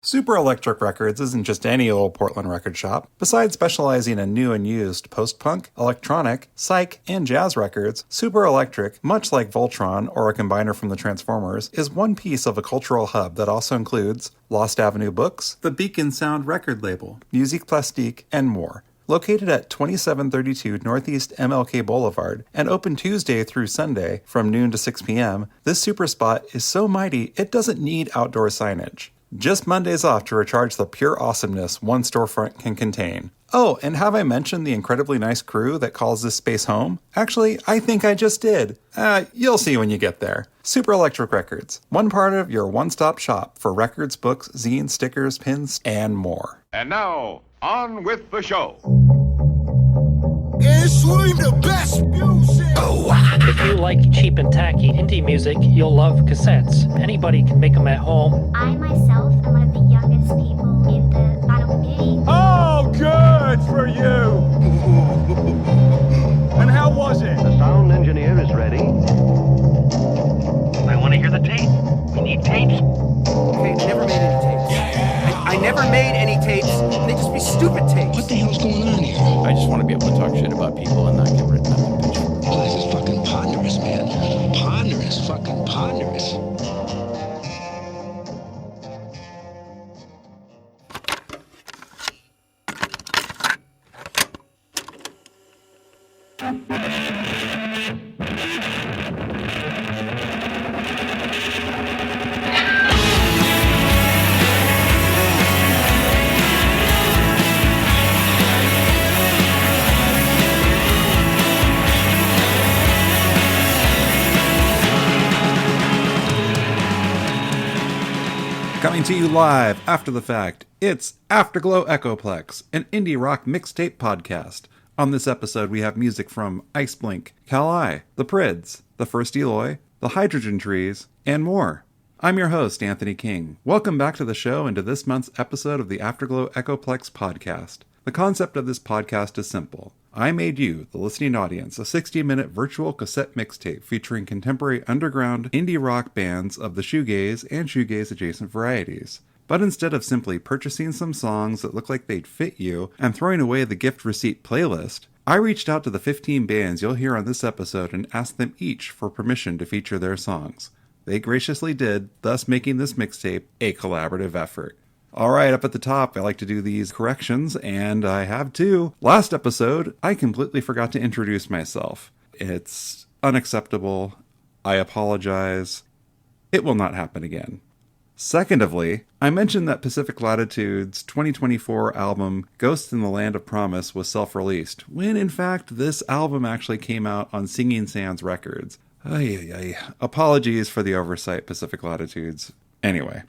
Super Electric Records isn't just any old Portland record shop. Besides specializing in new and used post-punk, electronic, psych, and jazz records, Super Electric, much like Voltron or a combiner from the Transformers, is one piece of a cultural hub that also includes Lost Avenue Books, the Beacon Sound record label, Musique Plastique, and more. Located at 2732 Northeast MLK Boulevard and open Tuesday through Sunday from noon to 6 p.m., this super spot is so mighty it doesn't need outdoor signage. Just Mondays off to recharge the pure awesomeness one storefront can contain. Oh, and have I mentioned the incredibly nice crew that calls this space home? Actually, I think I just did. You'll see when you get there. Super Electric Records, one part of your one-stop shop for records, books, zines, stickers, pins, and more. And now, on with the show. It's the best music. If you like cheap and tacky indie music, you'll love cassettes. Anybody can make them at home. I myself am one of the youngest people in the vinyl community. Oh, good for you. And how was it? The sound engineer is ready. I want to hear the tape. We need tapes. Okay, never made any tapes. I never made any tapes. They just be stupid tapes. What the hell's going on here? I just want to be able to talk shit about people and not get written up in a picture. Oh, this is fucking ponderous, man. Ponderous, fucking ponderous. Coming to you live after the fact, it's Afterglow Echoplex, an indie rock mixtape podcast. On this episode, we have music from Ice Blink, Cal-I, The Prids, The First Eloy, The Hydrogen Trees, and more. I'm your host, Anthony King. Welcome back to the show and to this month's episode of the Afterglow Echoplex podcast. The concept of this podcast is simple. I made you, the listening audience, a 60-minute virtual cassette mixtape featuring contemporary underground indie rock bands of the shoegaze and shoegaze-adjacent varieties. But instead of simply purchasing some songs that look like they'd fit you and throwing away the gift receipt playlist, I reached out to the 15 bands you'll hear on this episode and asked them each for permission to feature their songs. They graciously did, thus making this mixtape a collaborative effort. Alright, up at the top, I like to do these corrections, and I have two. Last episode, I completely forgot to introduce myself. It's unacceptable. I apologize. It will not happen again. Secondly, I mentioned that Pacific Latitude's 2024 album, Ghosts in the Land of Promise, was self-released, when in fact this album actually came out on Singing Sands Records. Apologies for the oversight, Pacific Latitudes. Anyway.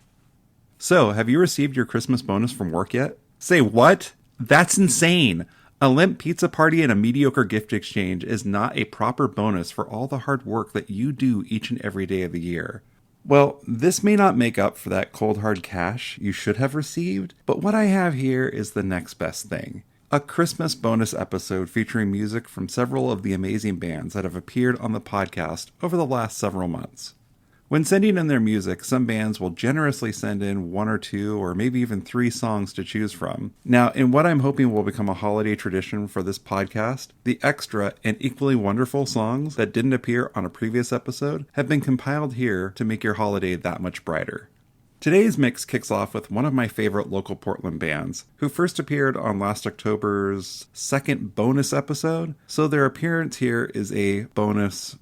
So, have you received your Christmas bonus from work yet? Say what? That's insane! A limp pizza party and a mediocre gift exchange is not a proper bonus for all the hard work that you do each and every day of the year. Well, this may not make up for that cold hard cash you should have received, but what I have here is the next best thing. A Christmas bonus episode featuring music from several of the amazing bands that have appeared on the podcast over the last several months. When sending in their music, some bands will generously send in 1 or 2 or maybe even 3 songs to choose from. Now, in what I'm hoping will become a holiday tradition for this podcast, the extra and equally wonderful songs that didn't appear on a previous episode have been compiled here to make your holiday that much brighter. Today's mix kicks off with one of my favorite local Portland bands, who first appeared on last October's second bonus episode, so their appearance here is a bonus.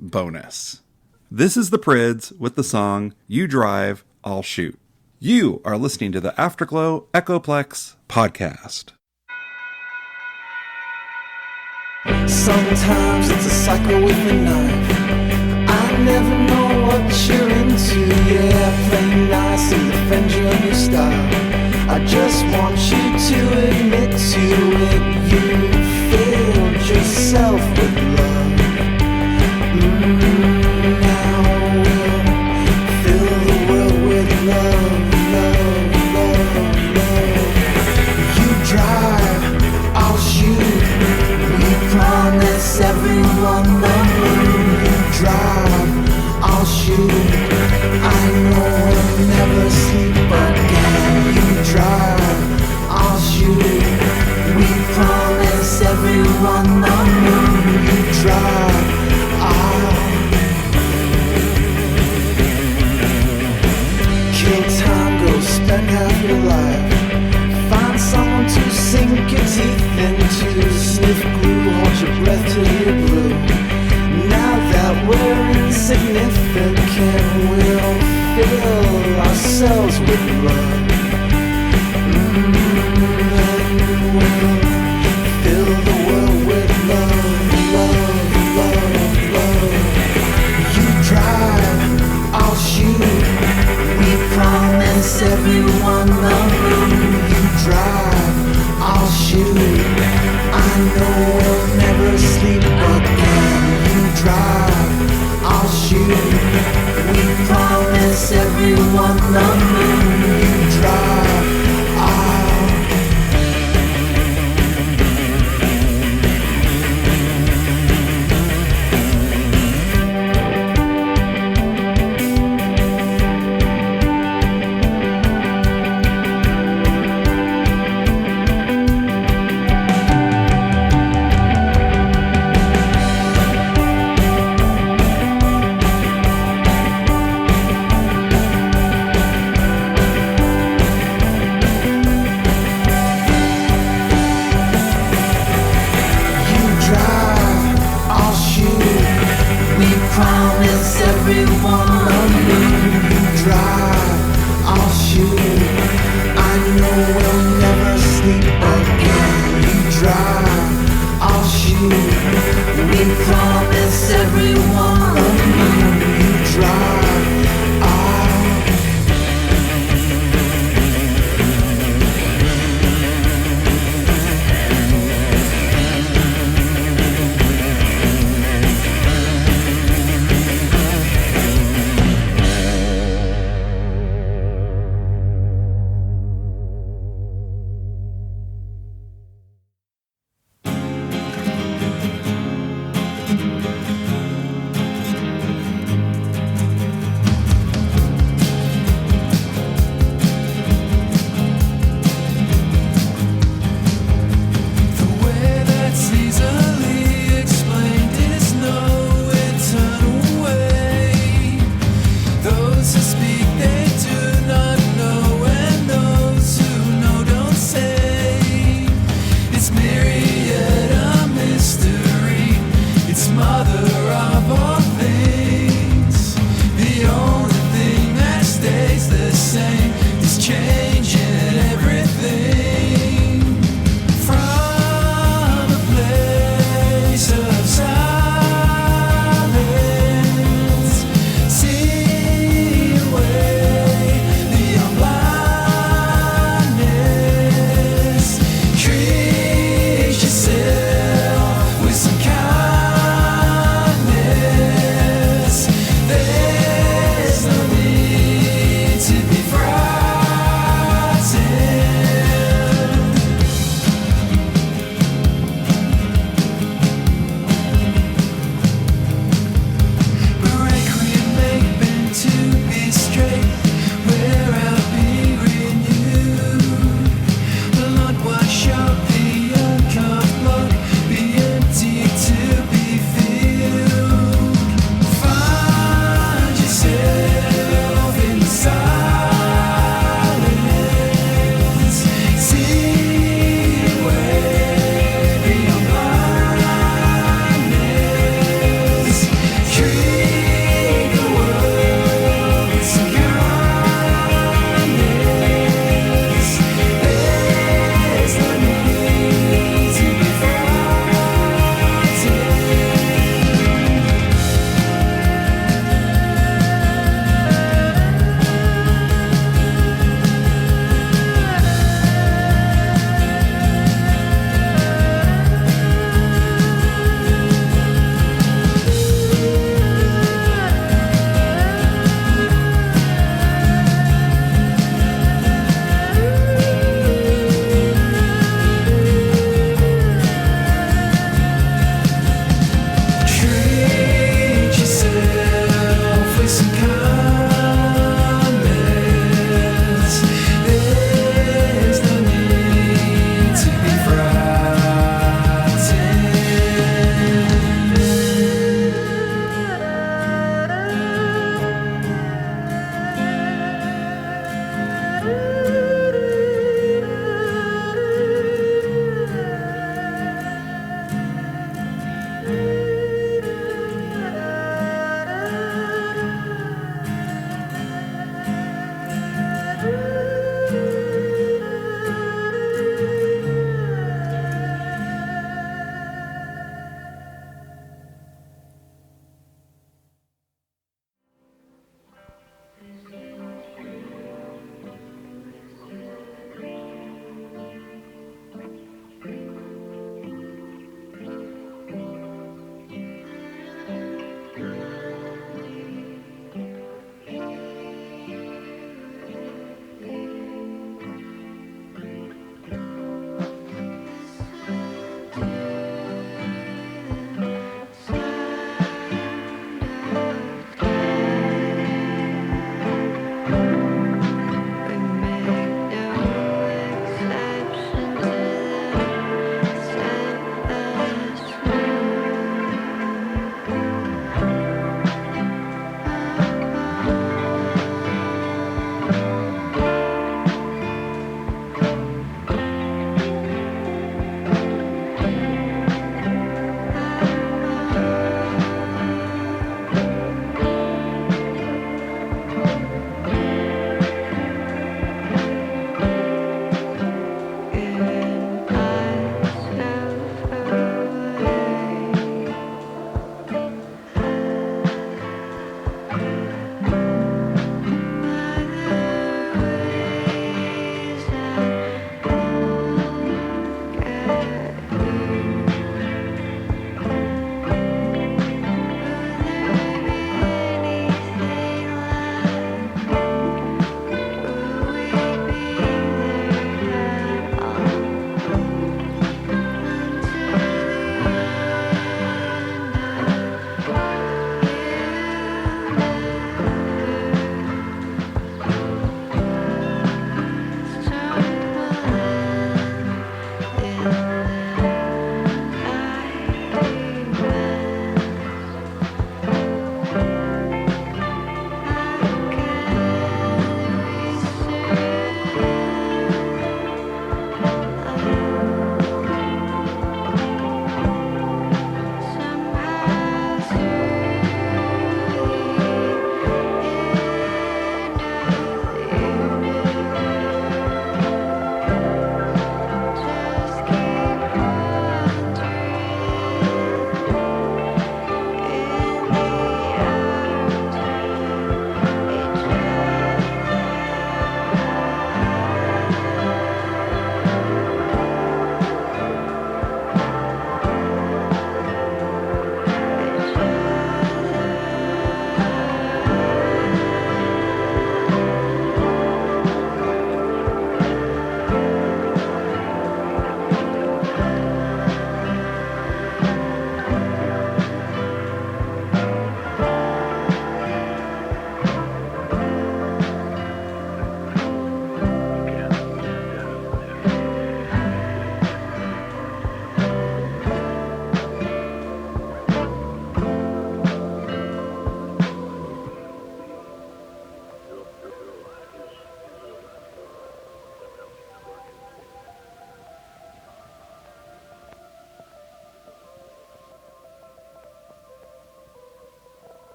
This is the Prids with the song You Drive, I'll Shoot. You are listening to the Afterglow Echoplex podcast. Sometimes it's a cycle with a knife. I never know what you're into. Yeah, play nice and defend your new style. I just want you to admit to it. You filled yourself with love. Now we'll fill the world with love, love, love, love. You drive, I'll shoot. We promise everyone the moon. You drive, I'll shoot. I know we'll never sleep again. You drive, I'll shoot. We promise everyone the moon. You drive, kill tango, spend half your life. Find someone to sink your teeth into. Sniff glue, hold your breath till you're blue. Now that we're insignificant, we'll fill ourselves with love. And we'll fill the world with love, love, love, love. You drive, I'll shoot. We promise everyone the moon. You drive, I'll shoot. I know we'll never sleep again. You drive, I'll shoot. We promise everyone the moon. You drive,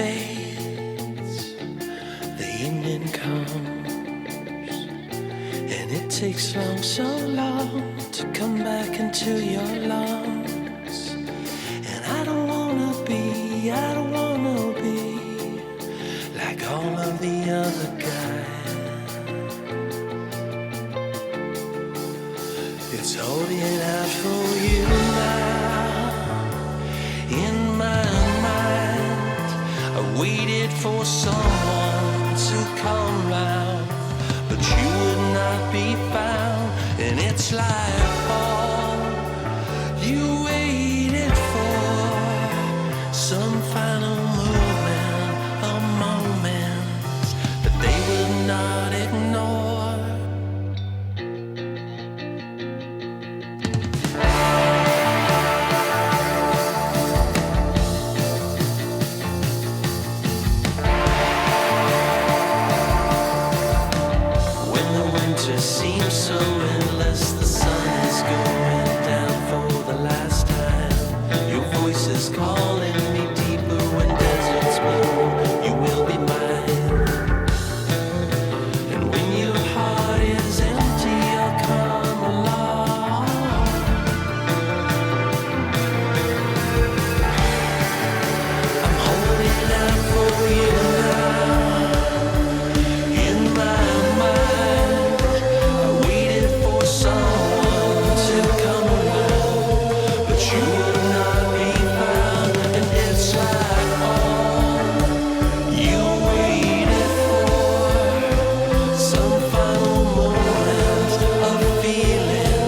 fades, the evening comes, and it takes so long to come back into your lungs. And I don't wanna be like all of the other guys. It's holding out for you now. In my mind, I waited for someone to come round, but you would not be found. And it's like all you waited for, some final movement, a moment that they would not ignore. Seems so endless, the sun is going down for the last time. Your voice is calling me deeper when deserts bloom, you will be mine. And when your heart is empty, I'll come along. I'm holding out for you now. In my mind, someone to come around, but you will not be found. And it's like all you waited for, some final moment of feeling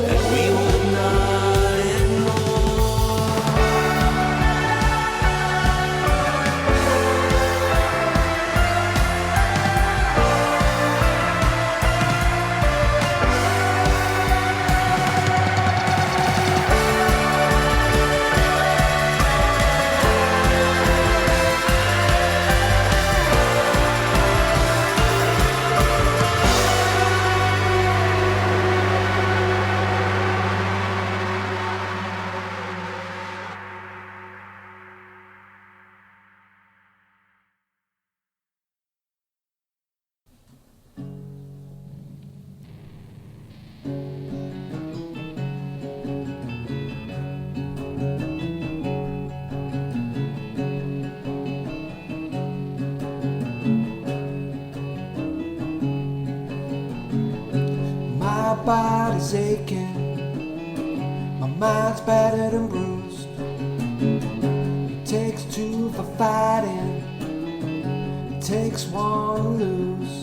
that we would not ignore. My body's aching, my mind's battered and bruised. It takes two for fighting, it takes one to lose.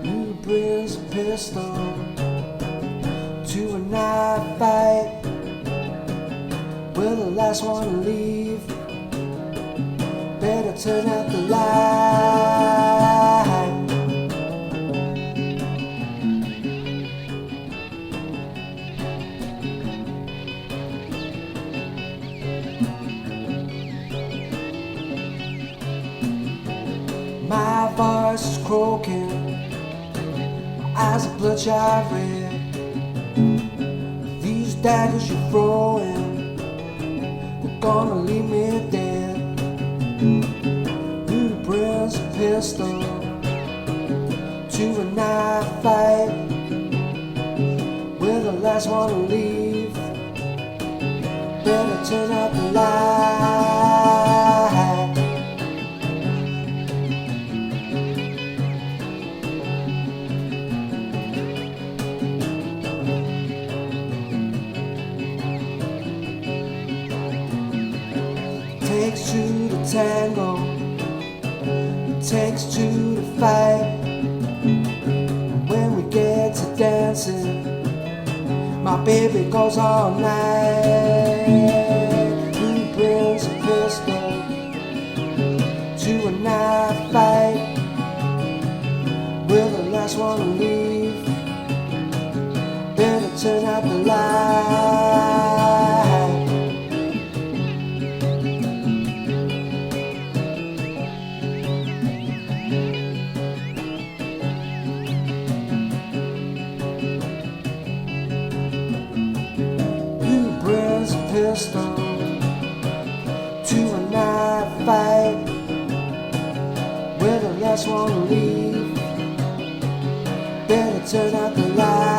Who brings a pistol to a knife fight? Will the last one to leave? Better turn out the light. My voice is croaking, my eyes are bloodshot red. These daggers you're throwing, they're gonna leave me dead. Who brings a pistol to a knife fight? We're the last one to leave. Better turn out the light. Takes two to tango, it takes two to fight. When we get to dancing, my baby goes all night. Who brings a pistol to a knife fight? We're the last one to leave. Better turn out the light. Pistol to a knife just wanna leave. Better turn out the light.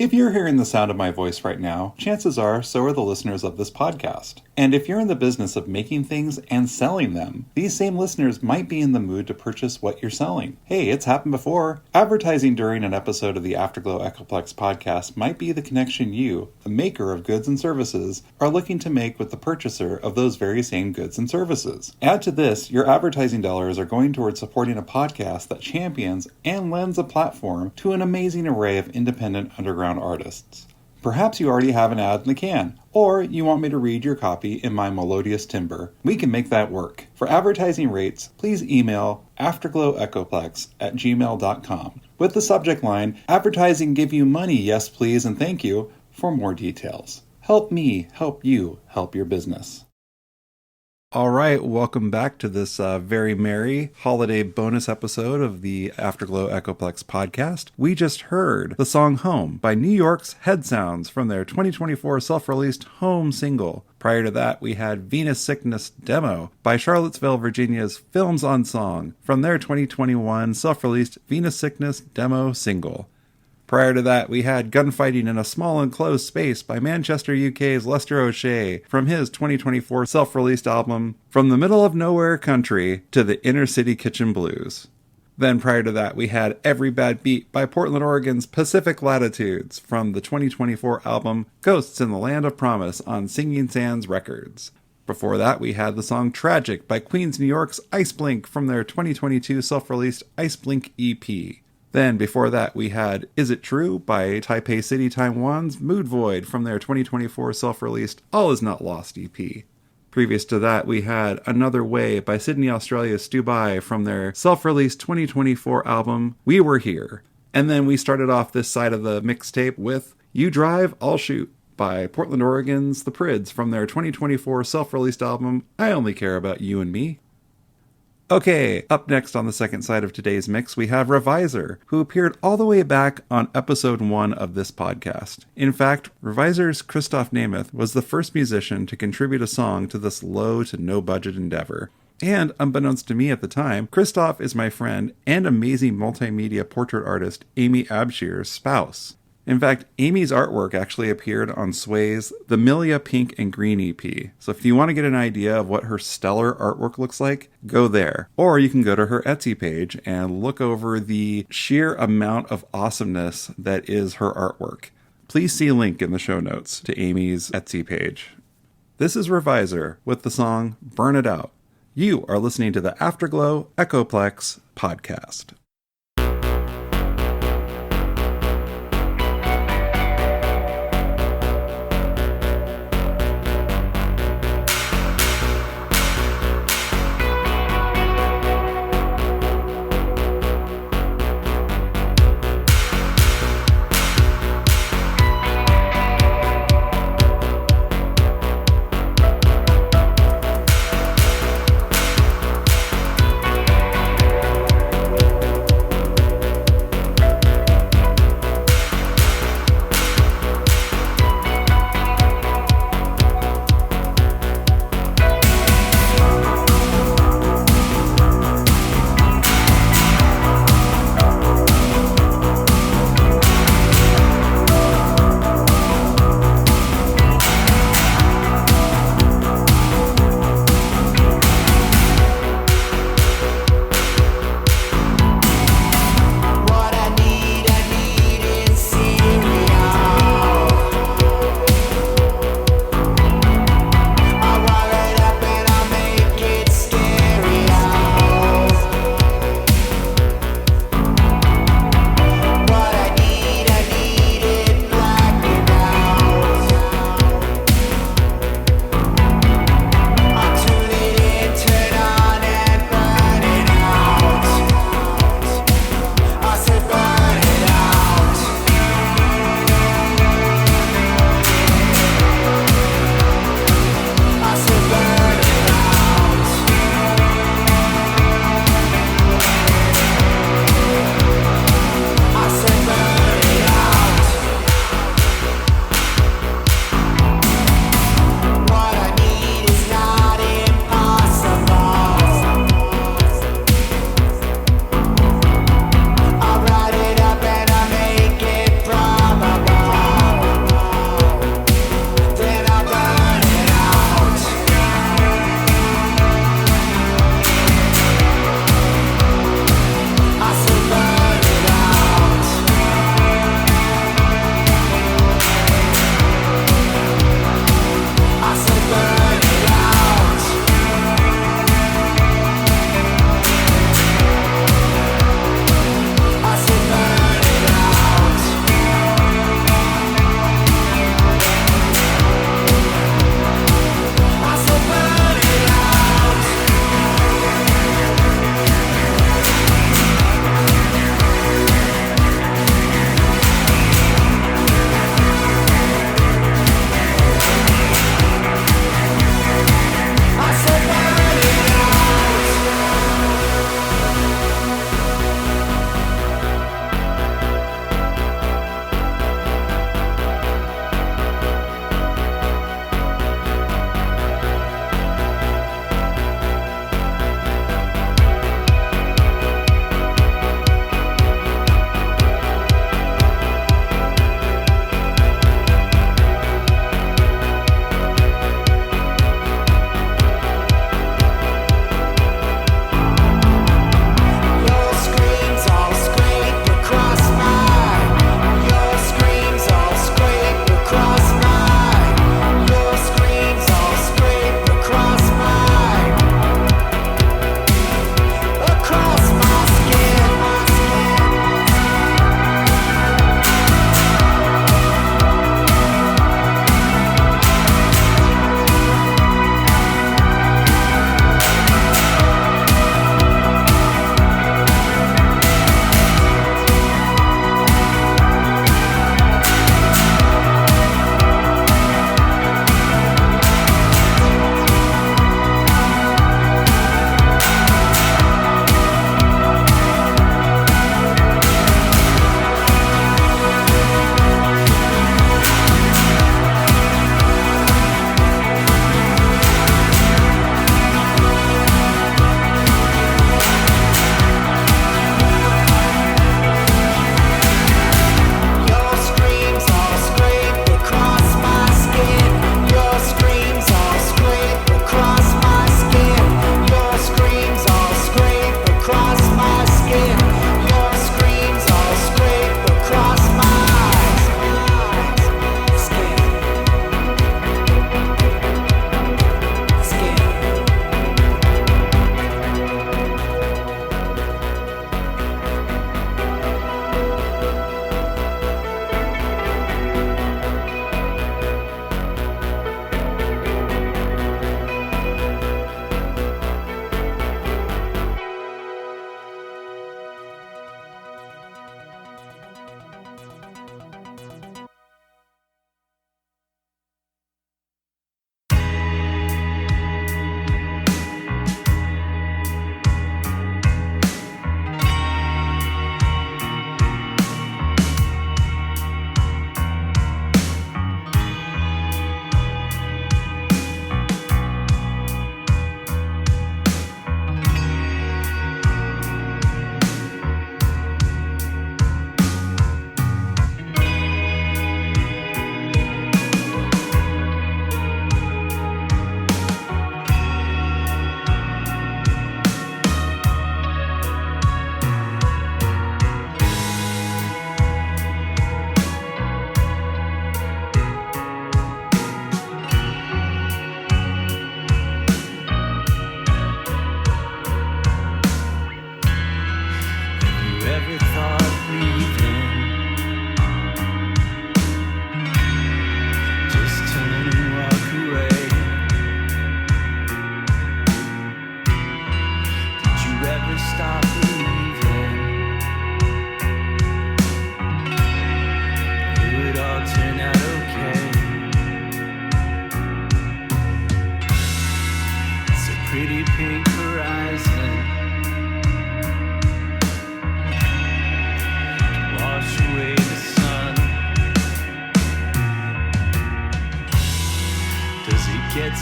If you're hearing the sound of my voice right now, chances are so are the listeners of this podcast. And if you're in the business of making things and selling them, these same listeners might be in the mood to purchase what you're selling. Hey, it's happened before. Advertising during an episode of the Afterglow Echoplex podcast might be the connection you, the maker of goods and services, are looking to make with the purchaser of those very same goods and services. Add to this, your advertising dollars are going towards supporting a podcast that champions and lends a platform to an amazing array of independent underground artists. Perhaps you already have an ad in the can, or you want me to read your copy in my melodious timbre. We can make that work. For advertising rates, please email afterglowechoplex@gmail.com with the subject line, "Advertising give you money, yes please and thank you," for more details. Help me help you help your business. All right, welcome back to this very merry holiday bonus episode of the Afterglow Echoplex podcast. We just heard the song Home by New York's Head Sounds from their 2024 self-released Home single. Prior to that, we had Venus Sickness Demo by Charlottesville, Virginia's Films on Song from their 2021 self-released Venus Sickness Demo single. Prior to that, we had Gunfighting in a Small Enclosed Space by Manchester, UK's Lester O'Shea from his 2024 self-released album From the Middle of Nowhere Country to the Inner City Kitchen Blues. Then prior to that, we had Every Bad Beat by Portland, Oregon's Pacific Latitudes from the 2024 album Ghosts in the Land of Promise on Singing Sands Records. Before that, we had the song Tragic by Queens, New York's Ice Blink from their 2022 self-released Ice Blink EP. Then, before that, we had Is It True by Taipei City, Taiwan's Mood Void from their 2024 self-released All Is Not Lost EP. Previous to that, we had Another Way by Sydney, Australia's Stu Bai from their self-released 2024 album We Were Here. And then we started off this side of the mixtape with You Drive, I'll Shoot by Portland, Oregon's The Prids from their 2024 self-released album I Only Care About You and Me. Okay, up next on the second side of today's mix, we have Reviser, who appeared all the way back on episode 1 of this podcast. In fact, Reviser's Christoph Nemeth was the first musician to contribute a song to this low to no budget endeavor. And unbeknownst to me at the time, Christoph is my friend and amazing multimedia portrait artist Amy Abshir's spouse. In fact, Amy's artwork actually appeared on Sway's The Milia Pink and Green EP. So if you want to get an idea of what her stellar artwork looks like, go there. Or you can go to her Etsy page and look over the sheer amount of awesomeness that is her artwork. Please see a link in the show notes to Amy's Etsy page. This is Reviser with the song Burn It Out. You are listening to the Afterglow Echoplex podcast.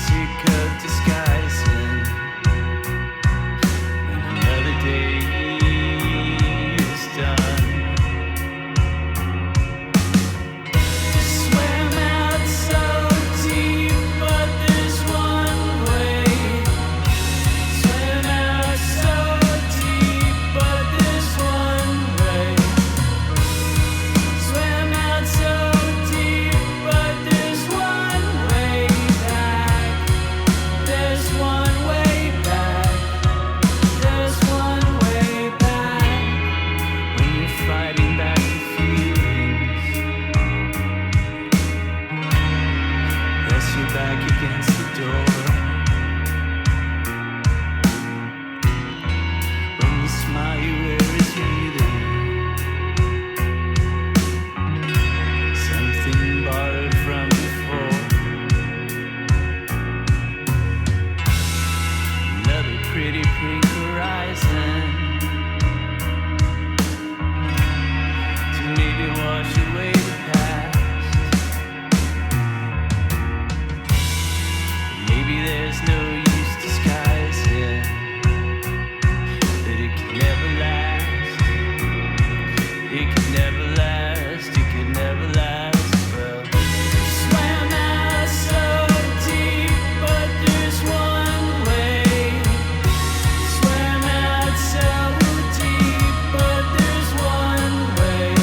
sick of disguising when another day is done. Swam out so deep, but there's one way. Swam out so deep, but there's one way. Swam out so deep, but there's one way back. There's one way back. There's one way back. When you're fighting back the feelings, press your back against the door. When you smile, you wear is breathing. Something borrowed from before. Another pretty pink horizon to maybe wash away the past. Maybe there's no use disguising that it could never last. It could never last. It could never last. Well, swam out so deep, but there's one way. Swam out so deep, but there's one way.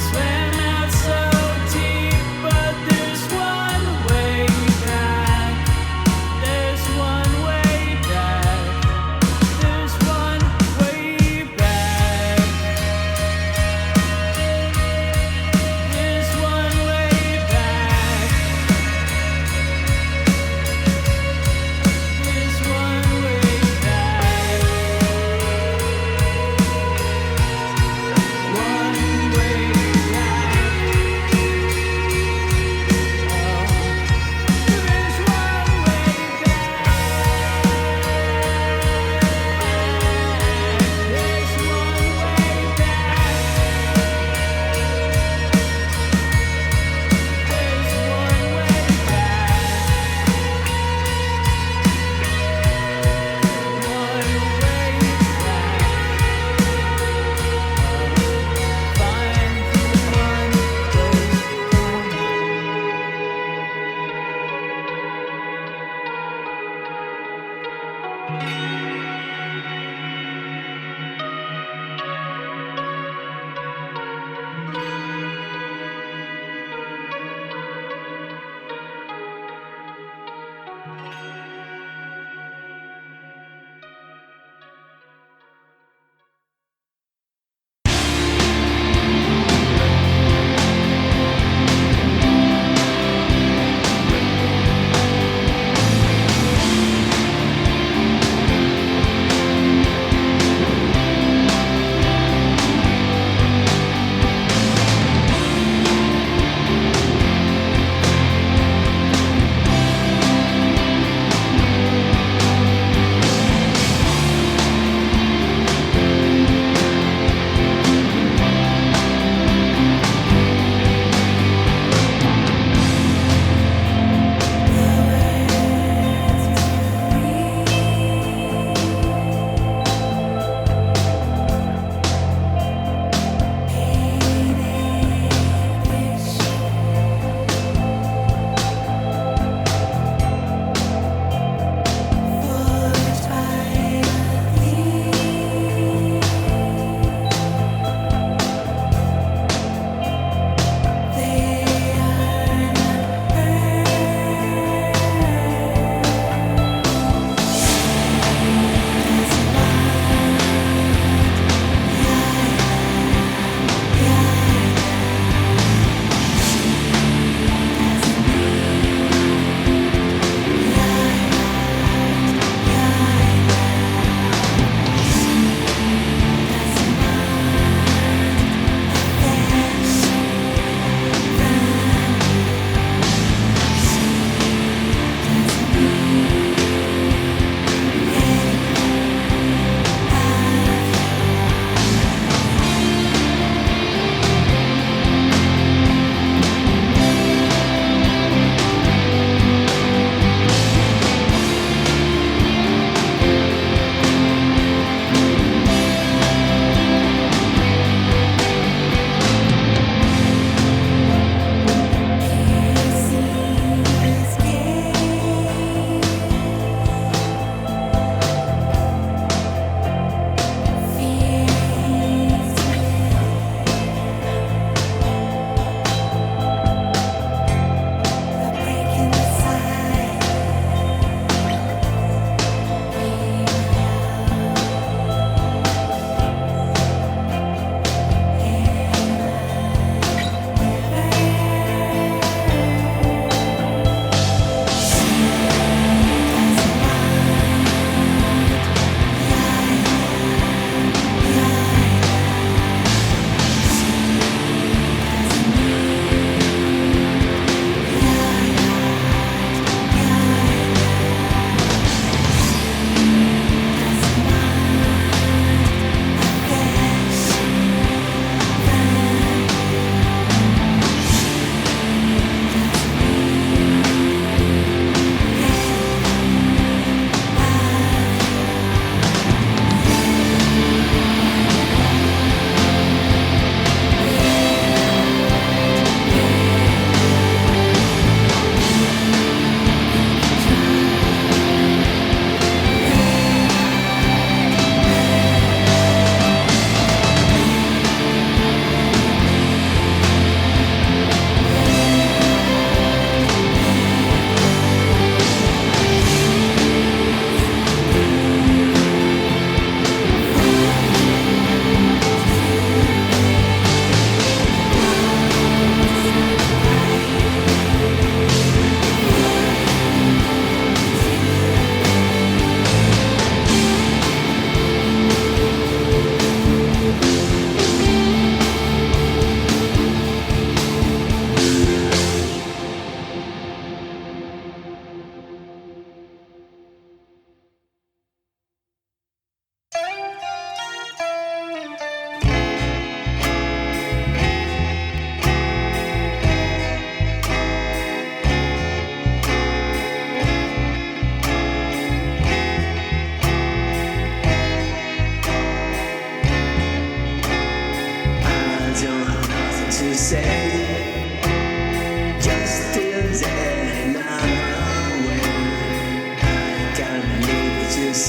Swam out so deep, but there's one way back. There's one way back. There's one way back. There's one way back. There's one way back. One way back. There's one way back. There's one way back. There's one way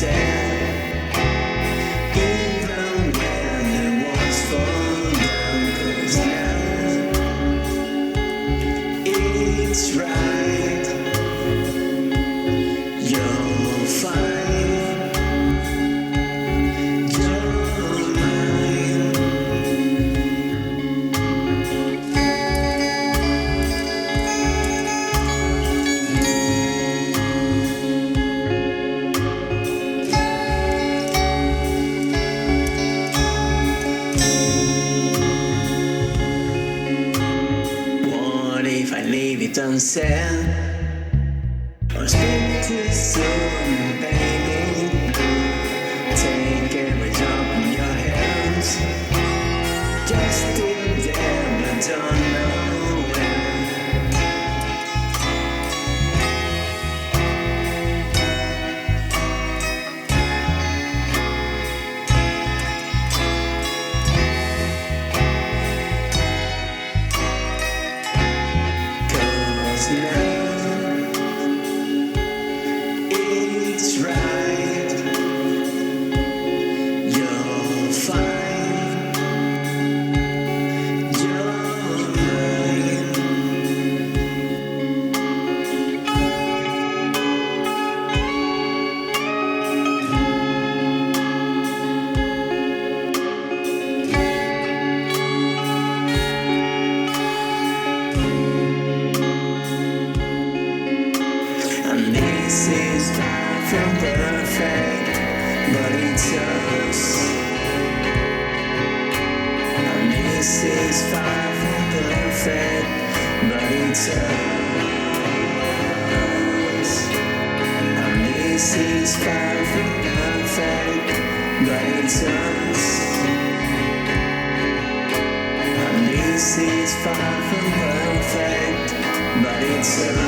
sad, even when it was fall down, 'cause now it's right, you're fine, you're mine. What if I leave it unsaid, or speak too soon, baby? Take every drop in your hands, just still there, but don't know when. Cause now it's right, you're fine, you're mine. And this is far from perfect, but it's us. And this is far from perfect, but it's us. And this is far from perfect, but it's us. And this is far from perfect, but it's us.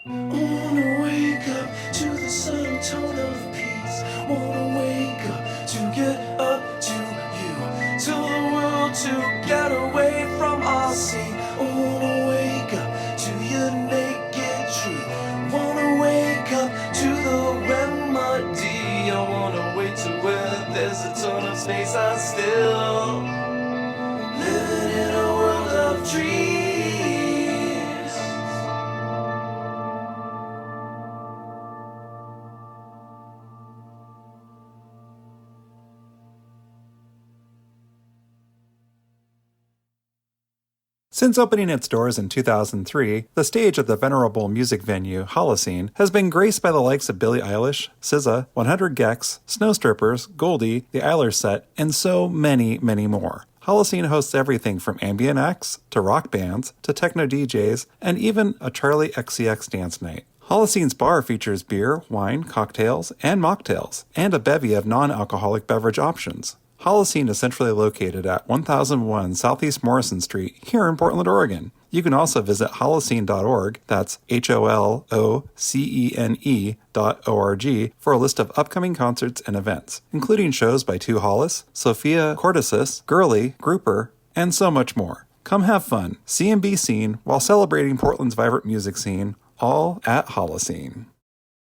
Wanna wake up to the subtle tone of peace. Wanna wake up to get up to you. Tell the world to get away from our scene. Wanna wake up to your naked truth. Wanna wake up to the remedy. I wanna wait to where there's a ton of space. I still living in a world of dreams. Since opening its doors in 2003, the stage at the venerable music venue Holocene has been graced by the likes of Billie Eilish, SZA, 100 Gex, Snow Strippers, Goldie, The Eilers Set, and so many, many more. Holocene hosts everything from ambient acts, to rock bands, to techno DJs, and even a Charlie XCX dance night. Holocene's bar features beer, wine, cocktails, and mocktails, and a bevy of non-alcoholic beverage options. Holocene is centrally located at 1001 Southeast Morrison Street here in Portland, Oregon. You can also visit holocene.org, that's HOLOCENE.org, for a list of upcoming concerts and events, including shows by Two Hollis, Sophia Cordyceps, Gurley, Grouper, and so much more. Come have fun, see and be seen, while celebrating Portland's vibrant music scene, all at Holocene.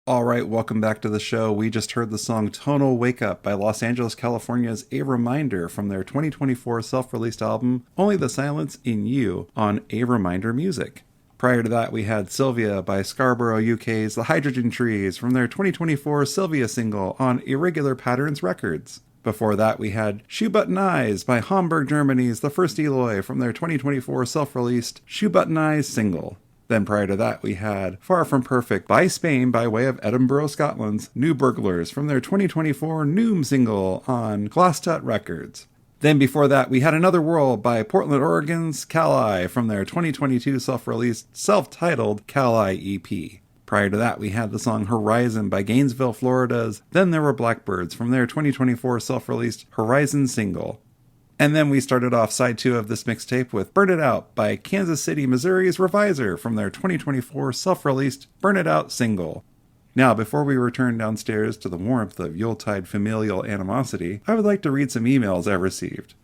All right, welcome back to the show. We just heard the song Tonal Wake Up by Los Angeles, California's A Reminder from their 2024 self-released album, Only the Silence in You, on A Reminder Music. Prior to that, we had Sylvia by Scarborough, UK's The Hydrogen Trees from their 2024 Sylvia single on Irregular Patterns Records. Before that, we had Shoe Button Eyes by Hamburg, Germany's The First Eloy from their 2024 self-released Shoe Button Eyes single. Then prior to that, we had Far From Perfect by Spain by way of Edinburgh, Scotland's New Burglars from their 2024 Noom single on Glasstut Records. Then before that, we had Another World by Portland, Oregon's Cali from their 2022 self-released, self-titled Cali EP. Prior to that, we had the song Horizon by Gainesville, Florida's Then There Were Blackbirds from their 2024 self-released Horizon single. And then we started off side 2 of this mixtape with Burn It Out by Kansas City, Missouri's Reviser from their 2024 self-released Burn It Out single. Now, before we return downstairs to the warmth of Yuletide familial animosity, I would like to read some emails I've received.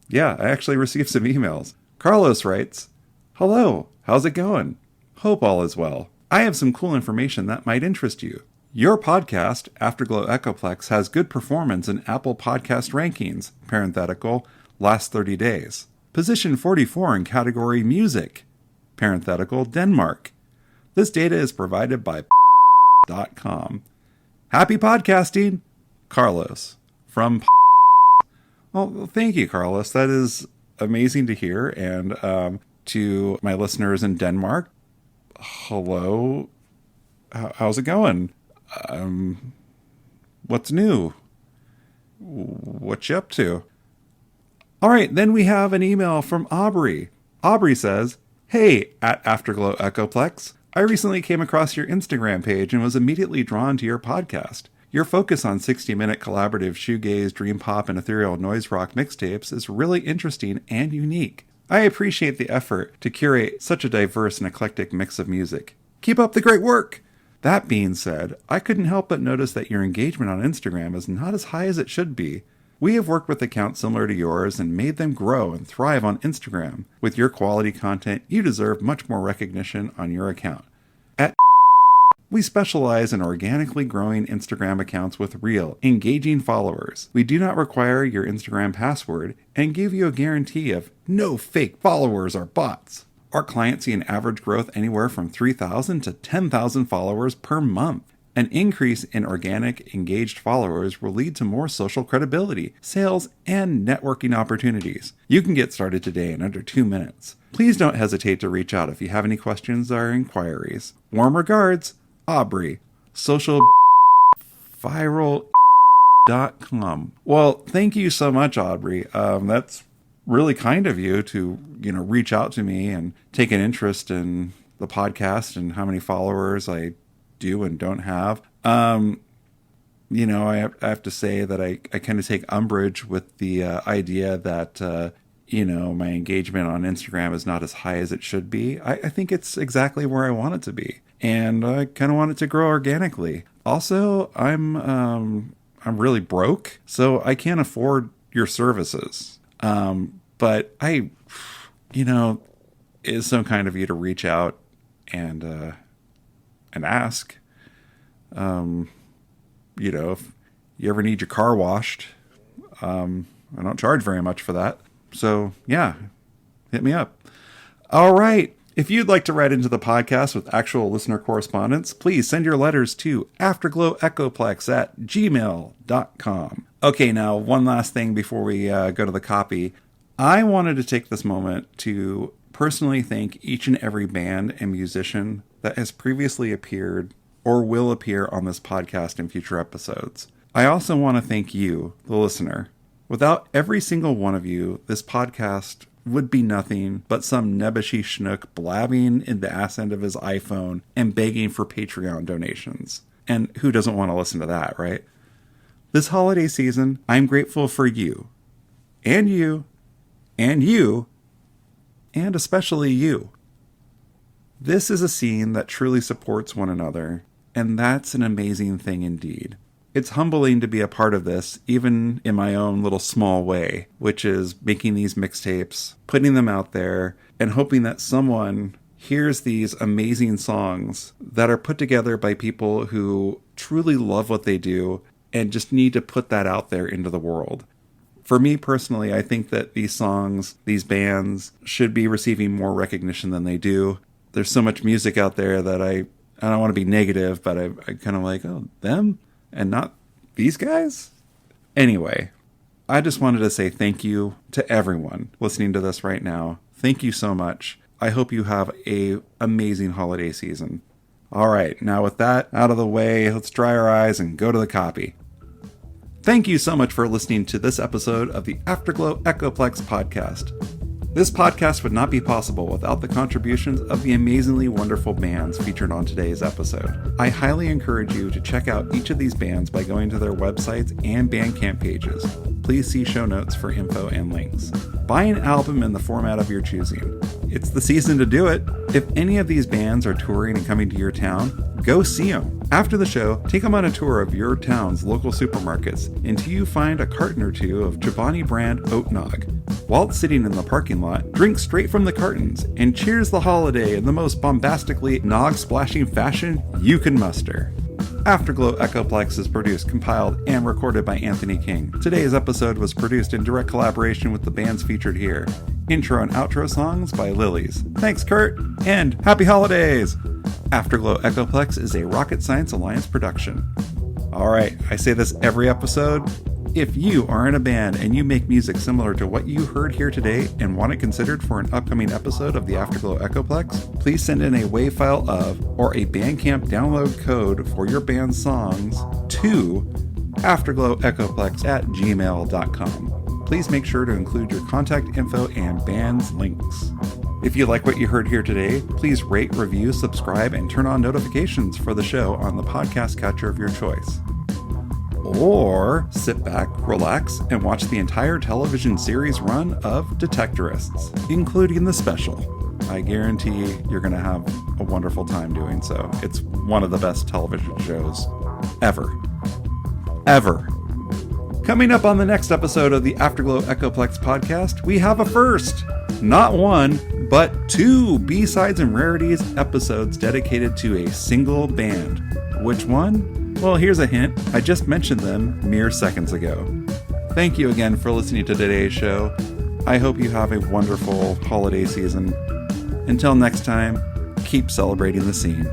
Yeah, I actually received some emails. Carlos writes, "Hello, how's it going? Hope all is well. I have some cool information that might interest you. Your podcast, Afterglow Echoplex, has good performance in Apple Podcast rankings, parenthetical, last 30 days. Position 44 in category Music, parenthetical, Denmark. This data is provided by .com. Happy podcasting, Carlos, from Well, thank you, Carlos. That is amazing to hear. And to my listeners in Denmark, hello. How's it going? What's new? What you up to? All right, then we have an email from Aubrey. Aubrey says, "Hey, at Afterglow Echoplex, I recently came across your Instagram page and was immediately drawn to your podcast. Your focus on 60-minute collaborative shoegaze, dream pop, and ethereal noise rock mixtapes is really interesting and unique. I appreciate the effort to curate such a diverse and eclectic mix of music. Keep up the great work! That being said, I couldn't help but notice that your engagement on Instagram is not as high as it should be. We have worked with accounts similar to yours and made them grow and thrive on Instagram. With your quality content, you deserve much more recognition on your account. At we specialize in organically growing Instagram accounts with real, engaging followers. We do not require your Instagram password and give you a guarantee of no fake followers or bots. Our clients see an average growth anywhere from 3,000 to 10,000 followers per month. An increase in organic, engaged followers will lead to more social credibility, sales, and networking opportunities. You can get started today in under 2 minutes. Please don't hesitate to reach out if you have any questions or inquiries. Warm regards, Aubrey, socialviral.com." Well, thank you so much, Aubrey. That's really kind of you to, reach out to me and take an interest in the podcast and how many followers I do and don't have. I have to say that I kind of take umbrage with the idea that, my engagement on Instagram is not as high as it should be. I think it's exactly where I want it to be. And I kind of want it to grow organically. Also, I'm really broke, so I can't afford your services. But it is so kind of you to reach out and ask. If you ever need your car washed, I don't charge very much for that. So yeah, hit me up. All right. If you'd like to write into the podcast with actual listener correspondence, please send your letters to afterglowechoplex@gmail.com. Okay, now one last thing before we go to the copy. I wanted to take this moment to personally thank each and every band and musician that has previously appeared or will appear on this podcast in future episodes. I also want to thank you, the listener. Without every single one of you, this podcast would be nothing but some nebbishy schnook blabbing in the ass end of his iPhone and begging for Patreon donations. And who doesn't want to listen to that, right? This holiday season, I'm grateful for you, and you, and you, and especially you. This is a scene that truly supports one another, and that's an amazing thing indeed. It's humbling to be a part of this, even in my own little small way, which is making these mixtapes, putting them out there, and hoping that someone hears these amazing songs that are put together by people who truly love what they do and just need to put that out there into the world. For me personally, I think that these songs, these bands, should be receiving more recognition than they do. There's so much music out there that I don't want to be negative, but I kind of like, oh, them? And not these guys? Anyway, I just wanted to say thank you to everyone listening to this right now. Thank you so much. I hope you have an amazing holiday season. All right, now with that out of the way, let's dry our eyes and go to the copy. Thank you so much for listening to this episode of the Afterglow Echoplex podcast. This podcast would not be possible without the contributions of the amazingly wonderful bands featured on today's episode. I highly encourage you to check out each of these bands by going to their websites and BandCamp pages. Please see show notes for info and links. Buy an album in the format of your choosing. It's the season to do it. If any of these bands are touring and coming to your town, go see them. After the show, take them on a tour of your town's local supermarkets until you find a carton or two of Chobani brand oat nog. While sitting in the parking lot, drink straight from the cartons and cheers the holiday in the most bombastically nog-splashing fashion you can muster. Afterglow Echoplex is produced, compiled, and recorded by Anthony King. Today's episode was produced in direct collaboration with the bands featured here. Intro and outro songs by Lilies. Thanks, Kurt, and happy holidays! Afterglow Echoplex is a Rocket Science Alliance production. Alright, I say this every episode. If you are in a band and you make music similar to what you heard here today and want it considered for an upcoming episode of the Afterglow Echoplex, please send in a WAV file of or a BandCamp download code for your band's songs to afterglowechoplex@gmail.com. Please make sure to include your contact info and band's links. If you like what you heard here today, please rate, review, subscribe, and turn on notifications for the show on the podcast catcher of your choice. Or sit back, relax, and watch the entire television series run of Detectorists, including the special. I guarantee you're going to have a wonderful time doing so. It's one of the best television shows ever. Ever. Coming up on the next episode of the Afterglow Echoplex podcast, we have a first. Not one, but 2 B-Sides and Rarities episodes dedicated to a single band. Which one? Well, here's a hint. I just mentioned them mere seconds ago. Thank you again for listening to today's show. I hope you have a wonderful holiday season. Until next time, keep celebrating the scene.